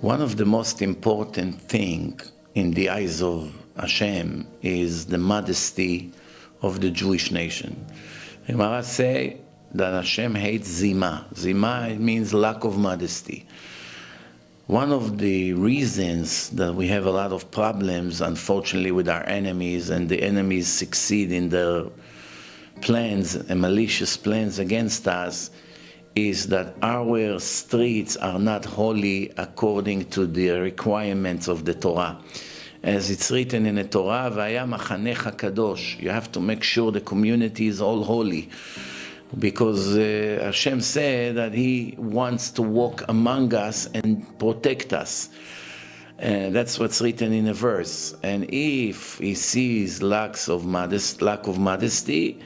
One of the most important thing in the eyes of Hashem is the modesty of the Jewish nation. The Gemara say that Hashem hates zima. Zima means lack of modesty. One of the reasons that we have a lot of problems, unfortunately, with our enemies, and the enemies succeed in their plans and malicious plans against us, is that our streets are not holy according to the requirements of the Torah. As it's written in the Torah, "Vaya machanecha kadosh." You have to make sure the community is all holy, because Hashem said that He wants to walk among us and protect us. That's what's written in a verse. And if He sees lack of modesty,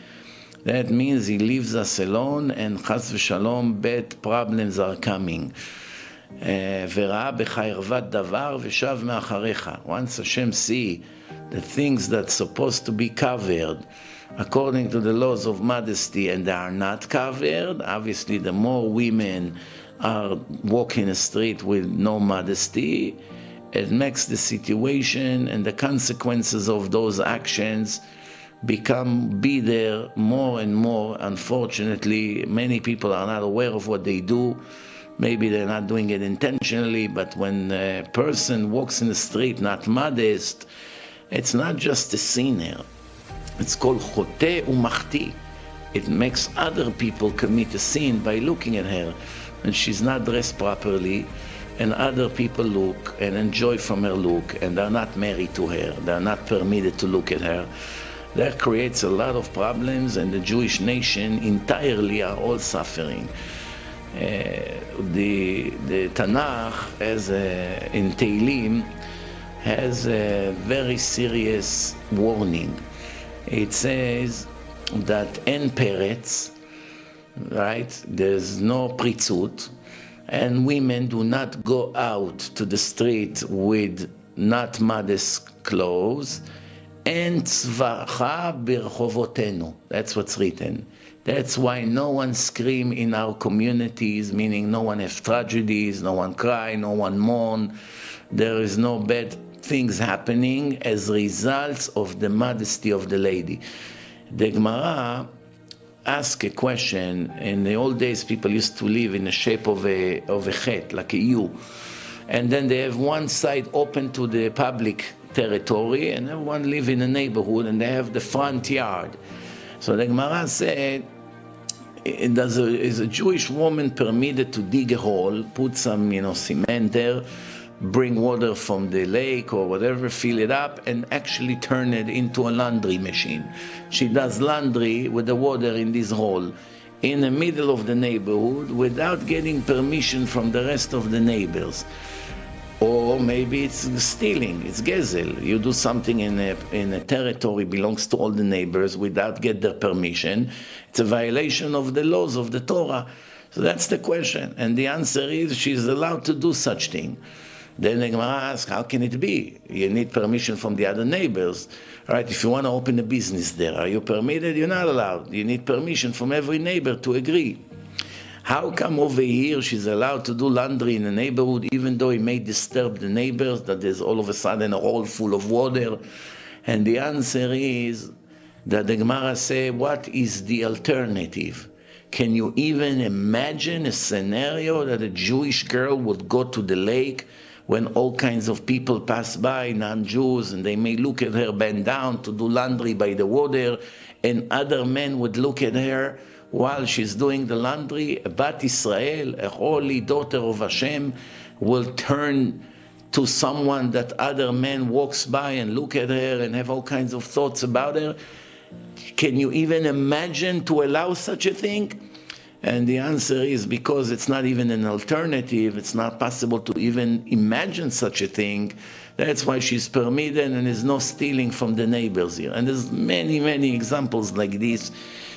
that means He leaves us alone, and chas v'shalom, bad problems are coming. וראה בך ערוות דבר ושב מאחריך. Once Hashem see the things that's supposed to be covered according to the laws of modesty and they are not covered, obviously the more women are walking the street with no modesty, it makes the situation and the consequences of those actions be there more and more. Unfortunately, many people are not aware of what they do. Maybe they're not doing it intentionally, but when a person walks in the street not modest, it's not just a sinner. It's called chote umachti. It makes other people commit a sin by looking at her, and she's not dressed properly, and other people look and enjoy from her look, and they're not married to her. They're not permitted to look at her. That creates a lot of problems, and the Jewish nation entirely are all suffering. The Tanakh in Tehillim has a very serious warning. It says that en peretz, right? There's no pritzut, and women do not go out to the street with not modest clothes. En tzvacha birchovotenu. That's what's written. That's why no one scream in our communities, meaning no one have tragedies, no one cry, no one mourn. There is no bad things happening as results of the modesty of the lady. The Gemara asks a question. In the old days, people used to live in the shape of a chet, like a U. And then they have one side open to the public territory, and everyone live in a neighborhood, and they have the front yard. So the Gemara said, is a Jewish woman permitted to dig a hole, put some cement there, bring water from the lake or whatever, fill it up, and actually turn it into a laundry machine? She does laundry with the water in this hole in the middle of the neighborhood without getting permission from the rest of the neighbors. Or maybe it's stealing, it's gezel. You do something in a territory belongs to all the neighbors without get their permission. It's a violation of the laws of the Torah. So that's the question. And the answer is she's allowed to do such thing. Then the Gemara asks, how can it be? You need permission from the other neighbors. Right? If you want to open a business there, are you permitted? You're not allowed. You need permission from every neighbor to agree. How come over here she's allowed to do laundry in the neighborhood, even though it may disturb the neighbors, that there's all of a sudden a hole full of water? And the answer is that the Gemara say, what is the alternative? Can you even imagine a scenario that a Jewish girl would go to the lake when all kinds of people pass by, non-Jews, and they may look at her bend down to do laundry by the water, and other men would look at her while she's doing the laundry? A Bat Israel, a holy daughter of Hashem, will turn to someone that other men walks by and look at her and have all kinds of thoughts about her? Can you even imagine to allow such a thing? And the answer is because it's not even an alternative, it's not possible to even imagine such a thing. That's why she's permitted, and there's no stealing from the neighbors here. And there's many, many examples like this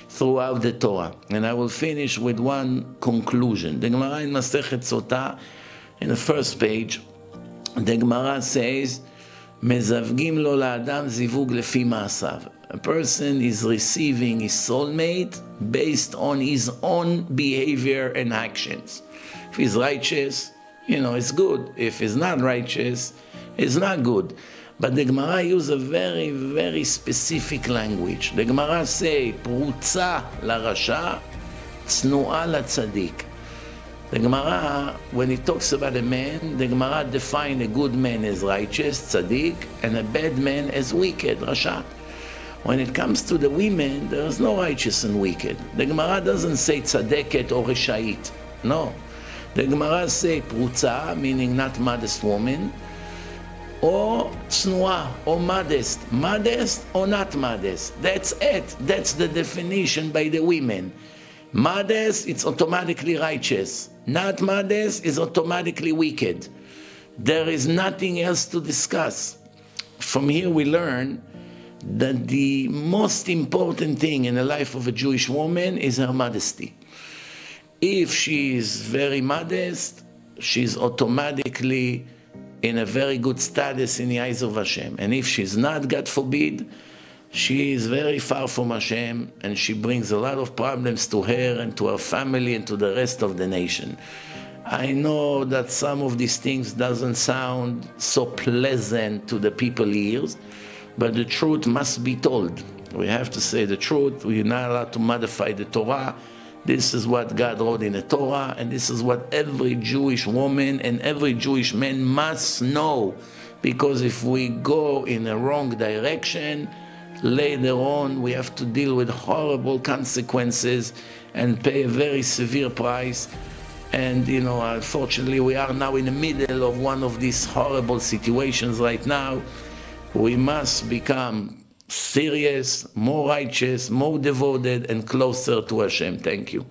throughout the Torah. And I will finish with one conclusion. The Gemara in Masechet Sotah, in the first page, the Gemara says, מזווגים לו לאדם זיווג לפי מעשיו. A person is receiving his soulmate based on his own behavior and actions. If he's righteous, it's good. If it's not righteous, it's not good. But the Gemara use a very, very specific language. The Gemara say, פרוצה לרשע, צנועה לצדיק. The Gemara, when it talks about a man, the Gemara define a good man as righteous, tzaddik, and a bad man as wicked, rasha. When it comes to the women, there is no righteous and wicked. The Gemara doesn't say tzadeket or reshait. No. The Gemara say prutza, meaning not modest woman, or tznuah, or modest. Modest or not modest. That's it. That's the definition by the women. Modest, it's automatically righteous. Not modest is automatically wicked. There is nothing else to discuss. From here we learn that the most important thing in the life of a Jewish woman is her modesty. If she is very modest, she's automatically in a very good status in the eyes of Hashem. And if she's not, God forbid, she is very far from Hashem, and she brings a lot of problems to her and to her family and to the rest of the nation. I know that some of these things doesn't sound so pleasant to the people's ears, but the truth must be told. We have to say the truth. We're not allowed to modify the Torah. This is what God wrote in the Torah, and this is what every Jewish woman and every Jewish man must know. Because if we go in a wrong direction, later on we have to deal with horrible consequences and pay a very severe price. And unfortunately we are now in the middle of one of these horrible situations right now. We must become serious, more righteous, more devoted, and closer to Hashem. Thank you.